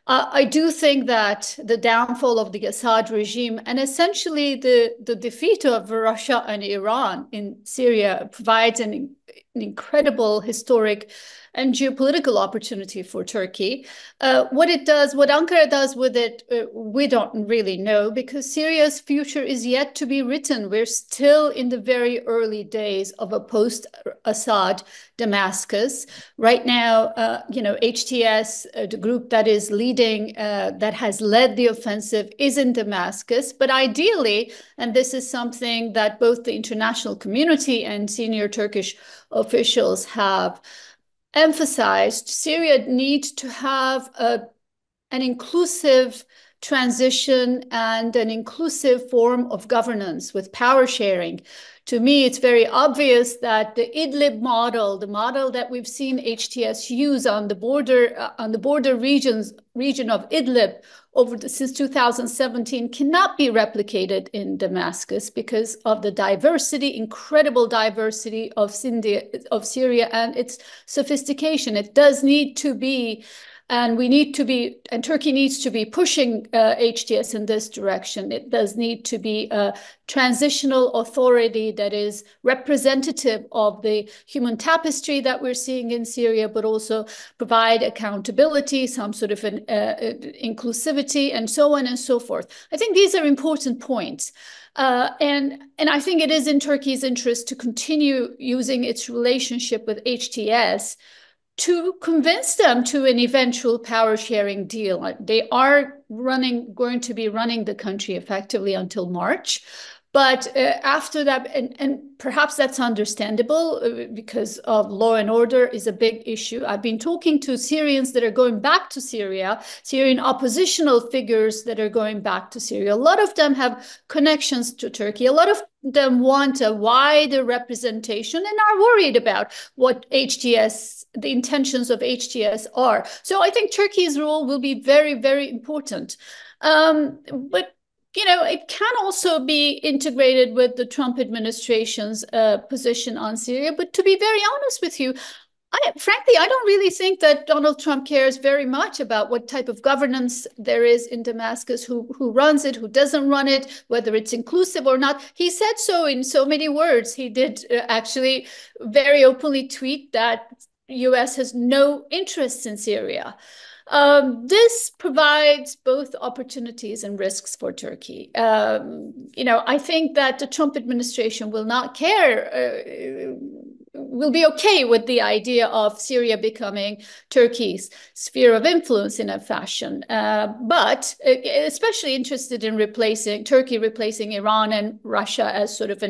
I do think that the downfall of the Assad regime and essentially the defeat of Russia and Iran in Syria provides an incredible historic and geopolitical opportunity for Turkey. What Ankara does with it, we don't really know, because Syria's future is yet to be written. We're still in the very early days of a post-Assad Damascus. Right now, HTS, the group that is leading, that has led the offensive, is in Damascus. But ideally, and this is something that both the international community and senior Turkish officials have emphasized, Syria needs to have an inclusive transition and an inclusive form of governance with power sharing. To me, it's very obvious that the Idlib model, the model that we've seen HTS use on the border region of Idlib since 2017, cannot be replicated in Damascus because of the diversity, incredible diversity of Syria and its sophistication. It does need to be, and Turkey needs to be pushing HTS in this direction. It does need to be a transitional authority that is representative of the human tapestry that we're seeing in Syria, but also provide accountability, some sort of an inclusivity, and so on and so forth. I think these are important points. And I think it is in Turkey's interest to continue using its relationship with HTS to convince them to an eventual power sharing deal. They are going to be running the country effectively until March. But after that, and perhaps that's understandable because of law and order is a big issue. I've been talking to Syrians that are going back to Syria, Syrian oppositional figures that are going back to Syria. A lot of them have connections to Turkey. A lot of them want a wider representation and are worried about what the intentions of HTS are. So I think Turkey's role will be very, very important. But it can also be integrated with the Trump administration's position on Syria. But to be very honest with you, frankly, I don't really think that Donald Trump cares very much about what type of governance there is in Damascus, who runs it, who doesn't run it, whether it's inclusive or not. He said so in so many words. He did actually very openly tweet that U.S. has no interest in Syria. This provides both opportunities and risks for Turkey. I think that the Trump administration will not care, will be okay with the idea of Syria becoming Turkey's sphere of influence in a fashion, but especially interested in Turkey replacing Iran and Russia as sort of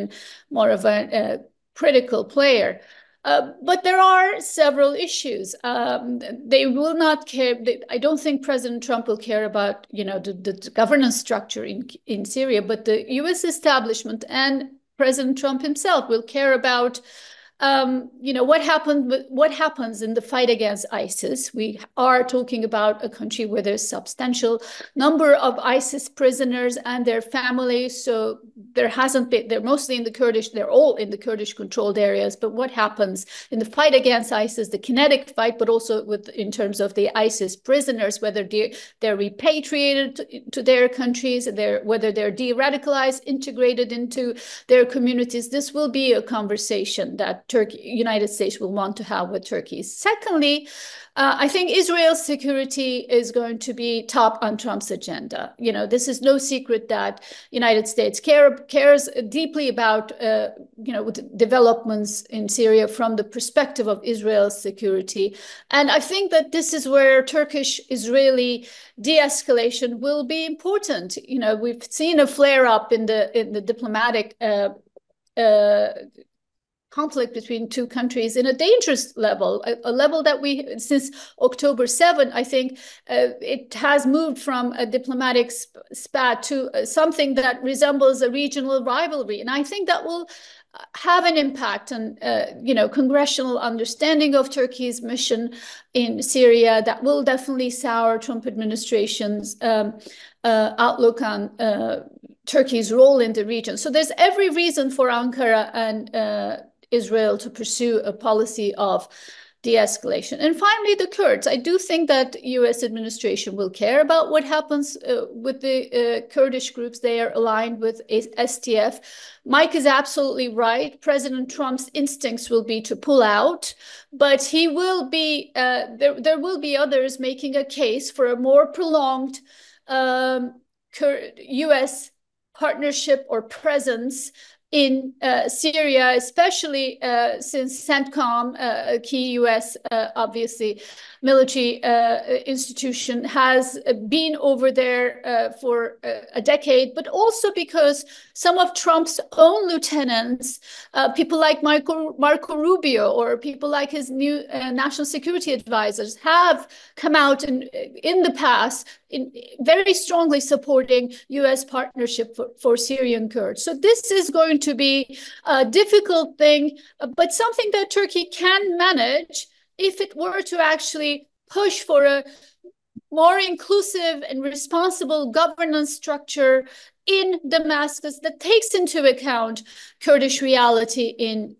more of a critical player. But there are several issues. They will not care. I don't think President Trump will care about, the governance structure in Syria, but the U.S. establishment and President Trump himself will care about what happens in the fight against ISIS. We are talking about a country where there's substantial number of ISIS prisoners and their families. So they're mostly in the Kurdish, they're all in the Kurdish controlled areas. But what happens in the fight against ISIS, the kinetic fight, but also in terms of the ISIS prisoners, whether they're repatriated to their countries, whether they're de-radicalized, integrated into their communities. This will be a conversation that United States will want to have with Turkey. Secondly, I think Israel's security is going to be top on Trump's agenda. This is no secret that United States cares deeply about developments in Syria from the perspective of Israel's security. And I think that this is where Turkish-Israeli de-escalation will be important. We've seen a flare-up in the diplomatic conflict between two countries in a dangerous level, a level that since October 7, I think it has moved from a diplomatic spat to something that resembles a regional rivalry. And I think that will have an impact on, congressional understanding of Turkey's mission in Syria that will definitely sour Trump administration's outlook on Turkey's role in the region. So there's every reason for Ankara and Israel to pursue a policy of de-escalation. And finally, the Kurds. I do think that the U.S. administration will care about what happens with the Kurdish groups. They are aligned with SDF. Mike is absolutely right. President Trump's instincts will be to pull out, but he will be, there will be others making a case for a more prolonged U.S. partnership or presence in Syria, especially since CENTCOM, a key U.S. Obviously military institution, has been over there for a decade, but also because some of Trump's own lieutenants, people like Marco Rubio or people like his new national security advisors, have come out in the past very strongly supporting U.S. partnership for Syrian Kurds. So this is going to be a difficult thing, but something that Turkey can manage if it were to actually push for a more inclusive and responsible governance structure in Damascus that takes into account Kurdish reality in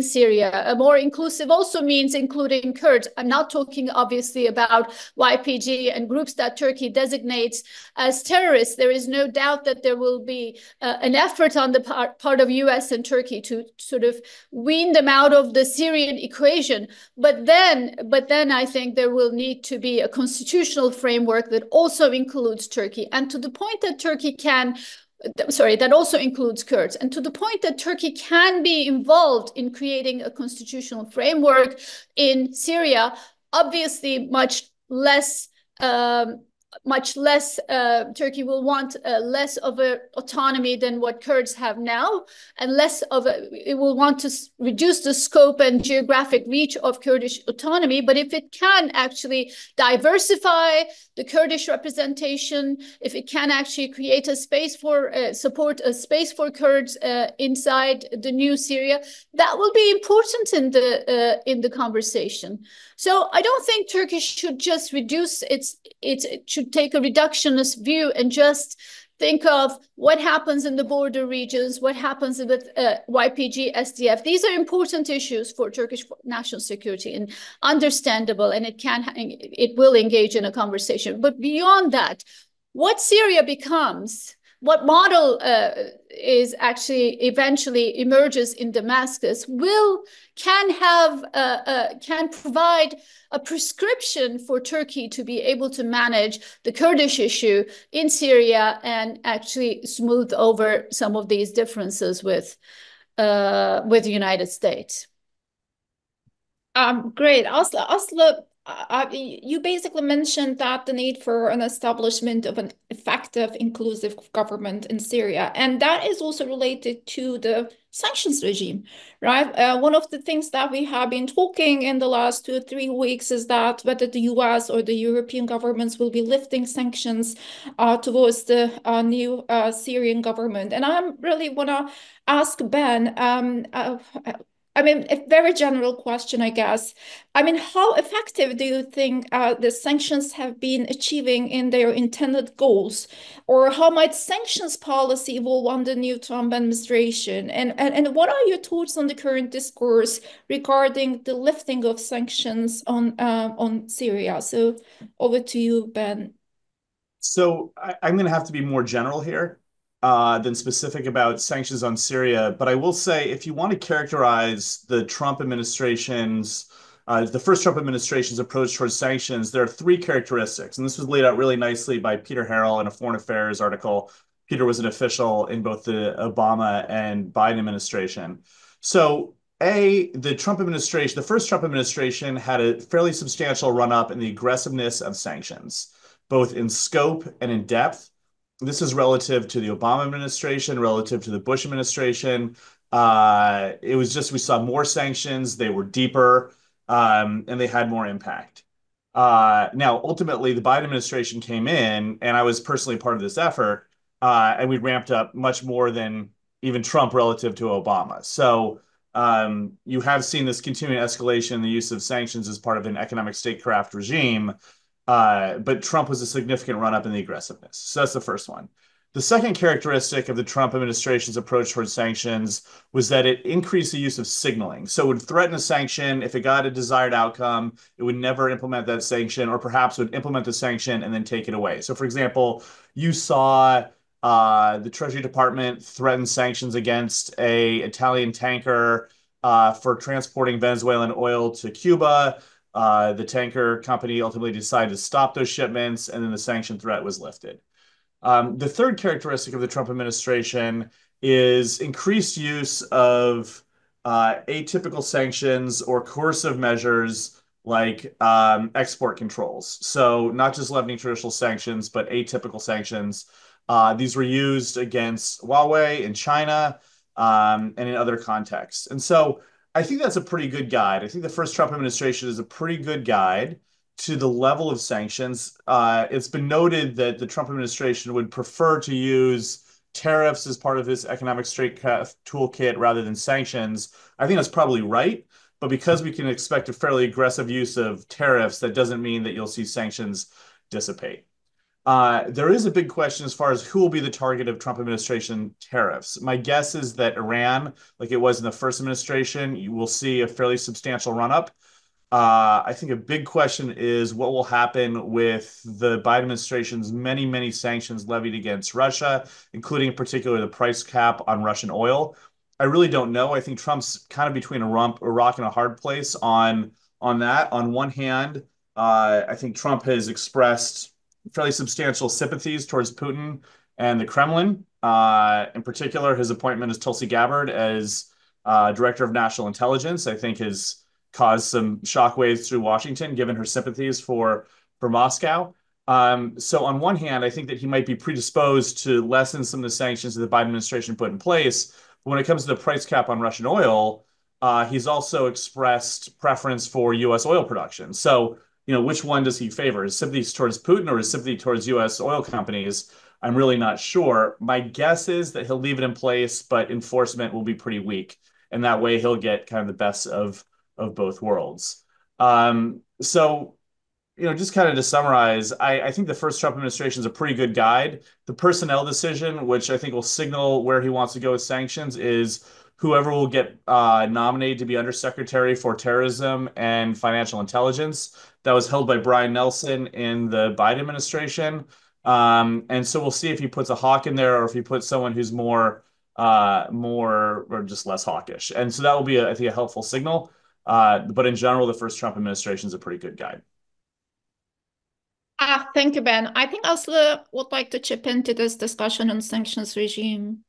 Syria. A more inclusive also means including Kurds. I'm not talking obviously about YPG and groups that Turkey designates as terrorists. There is no doubt that there will be an effort on the part of US and Turkey to sort of wean them out of the Syrian equation. But then I think there will need to be a constitutional framework that also includes Turkey. And to the point that Turkey that also includes Kurds. And to the point that Turkey can be involved in creating a constitutional framework in Syria, obviously much less Turkey will want less of an autonomy than what Kurds have now, and it will want to reduce the scope and geographic reach of Kurdish autonomy. But if it can actually diversify the Kurdish representation, if it can actually create a space for support a space for Kurds inside the new Syria, that will be important in the conversation. So I don't think Turkey should just reduce it should take a reductionist view and just think of what happens in the border regions, what happens with YPG, SDF. These are important issues for Turkish national security and understandable, and it will engage in a conversation. But beyond that, what Syria becomes, what model is actually eventually emerges in Damascus can provide a prescription for Turkey to be able to manage the Kurdish issue in Syria and actually smooth over some of these differences with the United States. Great. Aslı, you basically mentioned that the need for an establishment of an effective, inclusive government in Syria, and that is also related to the sanctions regime, right? One of the things that we have been talking in the last 2 or 3 weeks is that whether the US or the European governments will be lifting sanctions towards the new Syrian government. And I really want to ask Ben, I mean, a very general question, I guess. I mean, how effective do you think the sanctions have been achieving in their intended goals? Or how might sanctions policy evolve under the new Trump administration? And what are your thoughts on the current discourse regarding the lifting of sanctions on Syria? So over to you, Ben. So I'm going to have to be more general here than specific about sanctions on Syria. But I will say, if you want to characterize the Trump administration's, the first Trump administration's approach towards sanctions, there are 3 characteristics. And this was laid out really nicely by Peter Harrell in a Foreign Affairs article. Peter was an official in both the Obama and Biden administration. So the Trump administration, the first Trump administration, had a fairly substantial run-up in the aggressiveness of sanctions, both in scope and in depth. This is relative to the Obama administration, relative to the Bush administration. It was just, we saw more sanctions, they were deeper, and they had more impact. Now, ultimately, the Biden administration came in, and I was personally part of this effort, and we ramped up much more than even Trump relative to Obama. So you have seen this continuing escalation in the use of sanctions as part of an economic statecraft regime, but Trump was a significant run-up in the aggressiveness. So that's the first one. The second characteristic of the Trump administration's approach towards sanctions was that it increased the use of signaling. So it would threaten a sanction. If it got a desired outcome, it would never implement that sanction, or perhaps would implement the sanction and then take it away. So, for example, you saw the Treasury Department threaten sanctions against an Italian tanker for transporting Venezuelan oil to Cuba. The tanker company ultimately decided to stop those shipments, and then the sanction threat was lifted. The third characteristic of the Trump administration is increased use of atypical sanctions or coercive measures like export controls. So not just levying traditional sanctions, but atypical sanctions. These were used against Huawei in China and in other contexts. And so I think that's a pretty good guide. I think the first Trump administration is a pretty good guide to the level of sanctions. It's been noted that the Trump administration would prefer to use tariffs as part of its economic statecraft toolkit rather than sanctions. I think that's probably right. But because we can expect a fairly aggressive use of tariffs, that doesn't mean that you'll see sanctions dissipate. There is a big question as far as who will be the target of Trump administration tariffs. My guess is that Iran, like it was in the first administration, you will see a fairly substantial run-up. I think a big question is what will happen with the Biden administration's many, many sanctions levied against Russia, including in particular the price cap on Russian oil. I really don't know. I think Trump's kind of between a rock and a hard place on that. On one hand, I think Trump has expressed fairly substantial sympathies towards Putin and the Kremlin. In particular, his appointment as Tulsi Gabbard as Director of National Intelligence, I think has caused some shockwaves through Washington, given her sympathies for Moscow. So on one hand, I think that he might be predisposed to lessen some of the sanctions that the Biden administration put in place. But when it comes to the price cap on Russian oil, he's also expressed preference for U.S. oil production. So, which one does he favor? His sympathy towards Putin or his sympathy towards U.S. oil companies? I'm really not sure. My guess is that he'll leave it in place, but enforcement will be pretty weak. And that way he'll get kind of the best of both worlds. So, just kind of to summarize, I think the first Trump administration is a pretty good guide. The personnel decision, which I think will signal where he wants to go with sanctions, is whoever will get nominated to be Undersecretary for Terrorism and Financial Intelligence. That was held by Brian Nelson in the Biden administration. And so we'll see if he puts a hawk in there or if he puts someone who's more or just less hawkish. And so that will be, I think, a helpful signal. But in general, the first Trump administration is a pretty good guide. Thank you, Ben. I think Aslı would like to chip into this discussion on sanctions regime.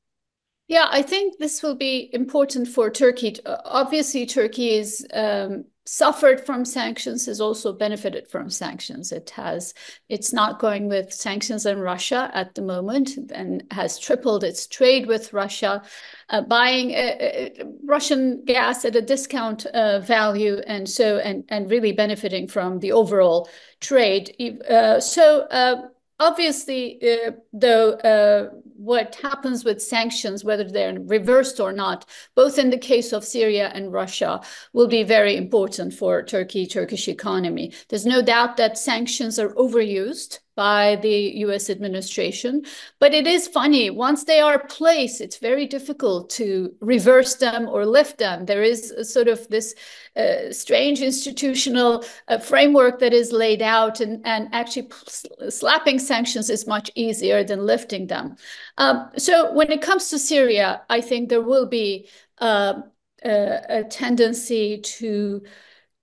Yeah, I think this will be important for Turkey. Obviously, Turkey is suffered from sanctions, has also benefited from sanctions. It's not going with sanctions on Russia at the moment and has tripled its trade with Russia, buying Russian gas at a discount value, and really benefiting from the overall trade. Obviously, though, what happens with sanctions, whether they're reversed or not, both in the case of Syria and Russia, will be very important for Turkish economy. There's no doubt that sanctions are overused by the U.S. administration. But it is funny, once they are placed, it's very difficult to reverse them or lift them. There is sort of this strange institutional framework that is laid out, and actually slapping sanctions is much easier than lifting them. So when it comes to Syria, I think there will be a tendency to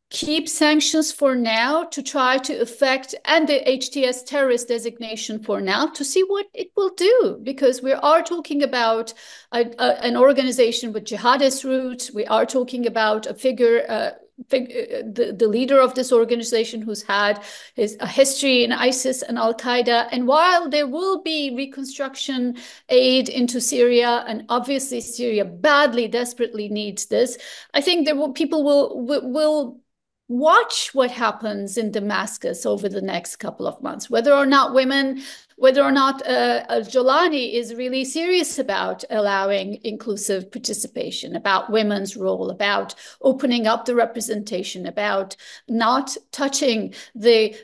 keep sanctions for now, to try to affect, and the HTS terrorist designation for now, to see what it will do, because we are talking about an organization with jihadist roots. We are talking about a figure, the leader of this organization who's had a history in ISIS and Al-Qaeda. And while there will be reconstruction aid into Syria, and obviously Syria badly, desperately needs this, I think people will watch what happens in Damascus over the next couple of months, whether or not women whether or not Jolani is really serious about allowing inclusive participation, about women's role, about opening up the representation, about not touching the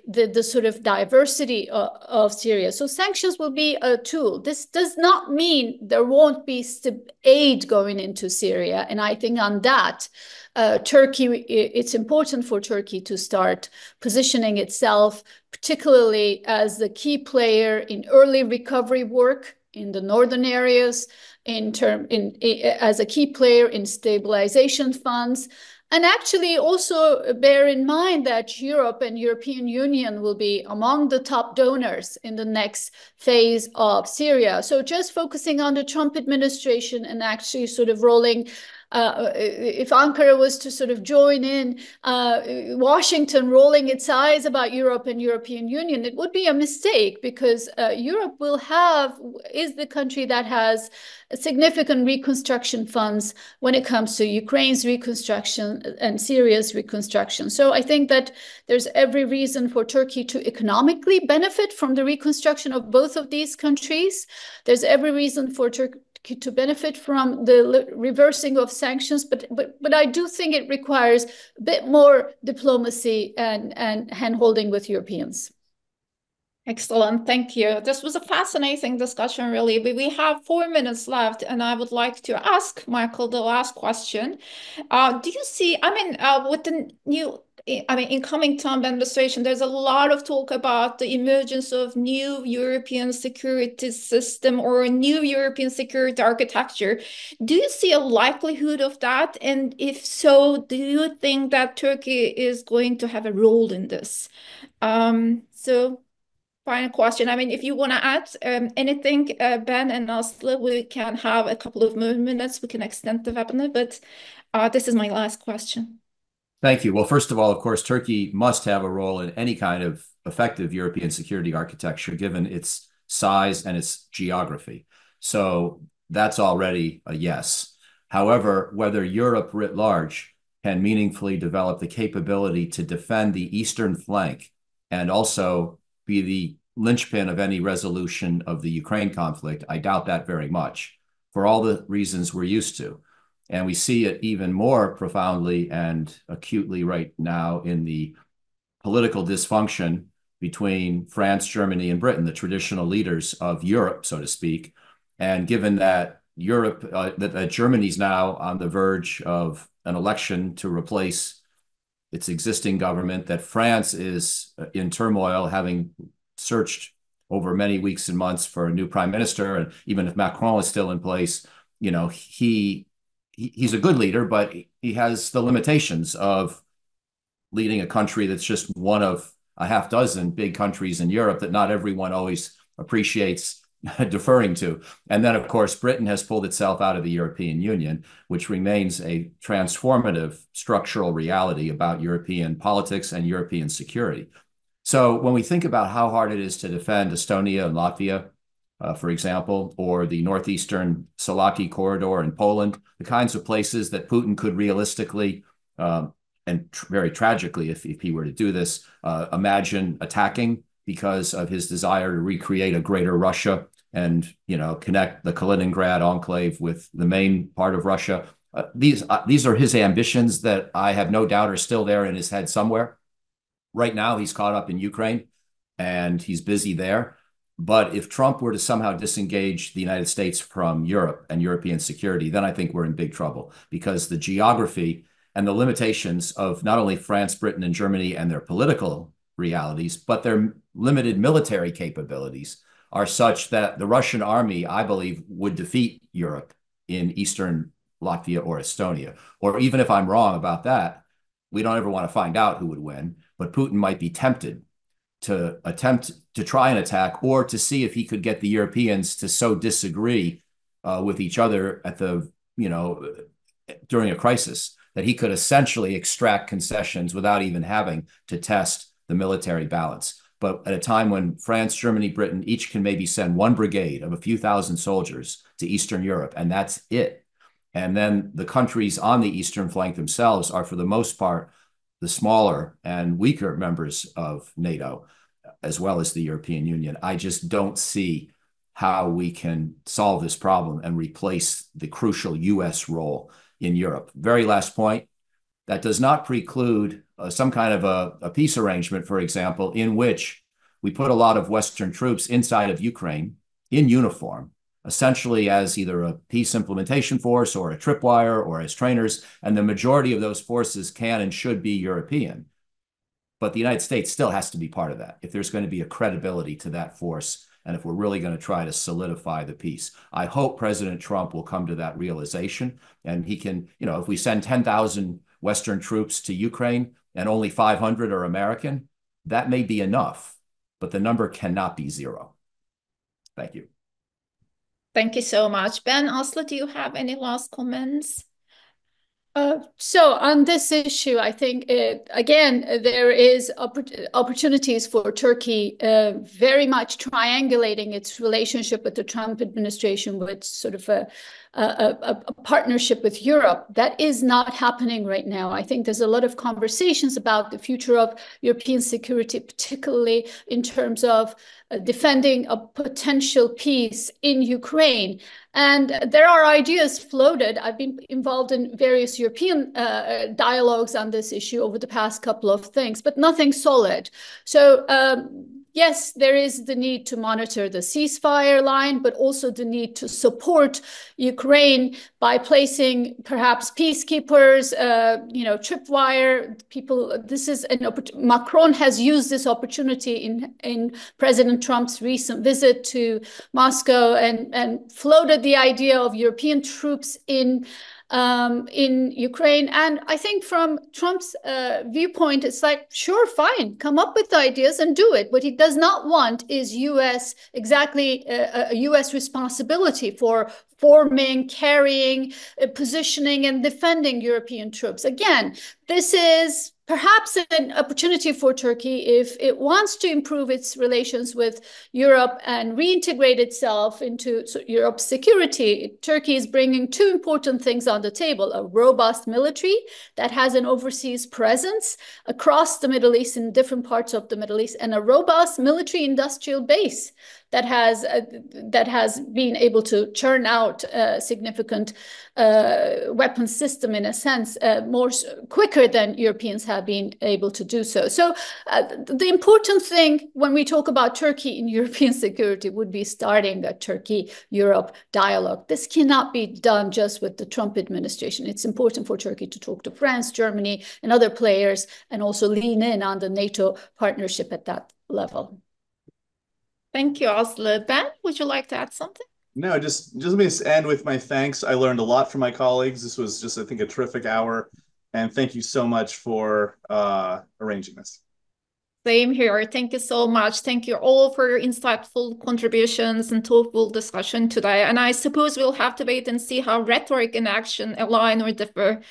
sort of diversity of Syria. So sanctions will be a tool. This does not mean there won't be aid going into Syria. And I think on that, Turkey, it's important for Turkey to start positioning itself, particularly as the key player in early recovery work in the northern areas, as a key player in stabilization funds. And actually also bear in mind that Europe and European Union will be among the top donors in the next phase of Syria. So just focusing on the Trump administration and actually sort of rolling, if Ankara was to sort of join in Washington rolling its eyes about Europe and European Union, it would be a mistake, because Europe is the country that has significant reconstruction funds when it comes to Ukraine's reconstruction and Syria's reconstruction. So I think that there's every reason for Turkey to economically benefit from the reconstruction of both of these countries. There's every reason for Turkey to benefit from the reversing of sanctions, but I do think it requires a bit more diplomacy and hand-holding with Europeans. Excellent, thank you. This was a fascinating discussion, really. We have 4 minutes left, and I would like to ask Michael the last question. Do you see, with the new, incoming Trump administration, there's a lot of talk about the emergence of new European security system or a new European security architecture. Do you see a likelihood of that? And if so, do you think that Turkey is going to have a role in this? So final question. If you want to add anything, Ben and Aslı, we can have a couple of more minutes. We can extend the webinar, but this is my last question. Thank you. Well, first of all, of course, Turkey must have a role in any kind of effective European security architecture, given its size and its geography. So that's already a yes. However, whether Europe writ large can meaningfully develop the capability to defend the eastern flank and also be the linchpin of any resolution of the Ukraine conflict, I doubt that very much, for all the reasons we're used to. And we see it even more profoundly and acutely right now in the political dysfunction between France, Germany, and Britain, the traditional leaders of Europe, so to speak. And given that that Germany's now on the verge of an election to replace its existing government, that France is in turmoil, having searched over many weeks and months for a new prime minister. And even if Macron is still in place, he's a good leader, but he has the limitations of leading a country that's just one of a half dozen big countries in Europe that not everyone always appreciates deferring to. And then, of course, Britain has pulled itself out of the European Union, which remains a transformative structural reality about European politics and European security. So when we think about how hard it is to defend Estonia and Latvia, for example, or the northeastern Salaki corridor in Poland, the kinds of places that Putin could realistically and very tragically, if he were to do this, imagine attacking because of his desire to recreate a greater Russia and connect the Kaliningrad enclave with the main part of Russia. These are his ambitions that I have no doubt are still there in his head somewhere. Right now, he's caught up in Ukraine and he's busy there. But if Trump were to somehow disengage the United States from Europe and European security, then I think we're in big trouble, because the geography and the limitations of not only France, Britain, and Germany and their political realities, but their limited military capabilities are such that the Russian army, I believe, would defeat Europe in Eastern Latvia or Estonia. Or even if I'm wrong about that, we don't ever want to find out who would win, but Putin might be tempted to attempt to try an attack, or to see if he could get the Europeans to so disagree with each other at during a crisis that he could essentially extract concessions without even having to test the military balance. But at a time when France, Germany, Britain each can maybe send one brigade of a few thousand soldiers to Eastern Europe, and that's it. And then the countries on the eastern flank themselves are, for the most part, the smaller and weaker members of NATO. as well as the European Union. I just don't see how we can solve this problem and replace the crucial U.S. role in Europe. Very last point, that does not preclude some kind of a peace arrangement, for example, in which we put a lot of Western troops inside of Ukraine in uniform, essentially as either a peace implementation force or a tripwire or as trainers, and the majority of those forces can and should be European. But the United States still has to be part of that if there's going to be a credibility to that force and if we're really going to try to solidify the peace. I hope President Trump will come to that realization, and he can, if we send 10,000 Western troops to Ukraine and only 500 are American, that may be enough, but the number cannot be zero. Thank you. Thank you so much. Ben, Aslı, do you have any last comments? So on this issue, I think, again, there is opportunities for Turkey very much triangulating its relationship with the Trump administration with sort of a partnership with Europe. That is not happening right now. I think there's a lot of conversations about the future of European security, particularly in terms of defending a potential peace in Ukraine. And there are ideas floated. I've been involved in various European dialogues on this issue over the past couple of things, but nothing solid. So yes, there is the need to monitor the ceasefire line, but also the need to support Ukraine by placing perhaps peacekeepers, tripwire people. This is Macron has used this opportunity in President Trump's recent visit to Moscow and floated the idea of European troops in Ukraine. And I think from Trump's viewpoint, it's like, sure, fine, come up with the ideas and do it. What he does not want is a U.S. responsibility for forming, carrying, positioning, and defending European troops. Again, this is perhaps an opportunity for Turkey if it wants to improve its relations with Europe and reintegrate itself into Europe's security. Turkey is bringing two important things on the table: a robust military that has an overseas presence across the Middle East, in different parts of the Middle East, and a robust military industrial base that has been able to churn out a significant weapons system, in a sense, quicker than Europeans have been able to do so. So the important thing when we talk about Turkey in European security would be starting a Turkey-Europe dialogue. This cannot be done just with the Trump administration. It's important for Turkey to talk to France, Germany, and other players, and also lean in on the NATO partnership at that level. Thank you, Aslı. Ben, would you like to add something? No, just let me end with my thanks. I learned a lot from my colleagues. This was just, I think, a terrific hour. And thank you so much for arranging this. Same here. Thank you so much. Thank you all for your insightful contributions and thoughtful discussion today. And I suppose we'll have to wait and see how rhetoric and action align or differ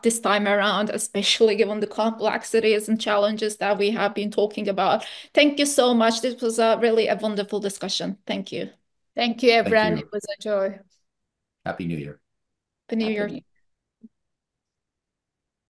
this time around, especially given the complexities and challenges that we have been talking about. Thank you so much. This was really a wonderful discussion. Thank you. Thank you, Evren. Thank you. It was a joy. Happy New Year. Happy New Year.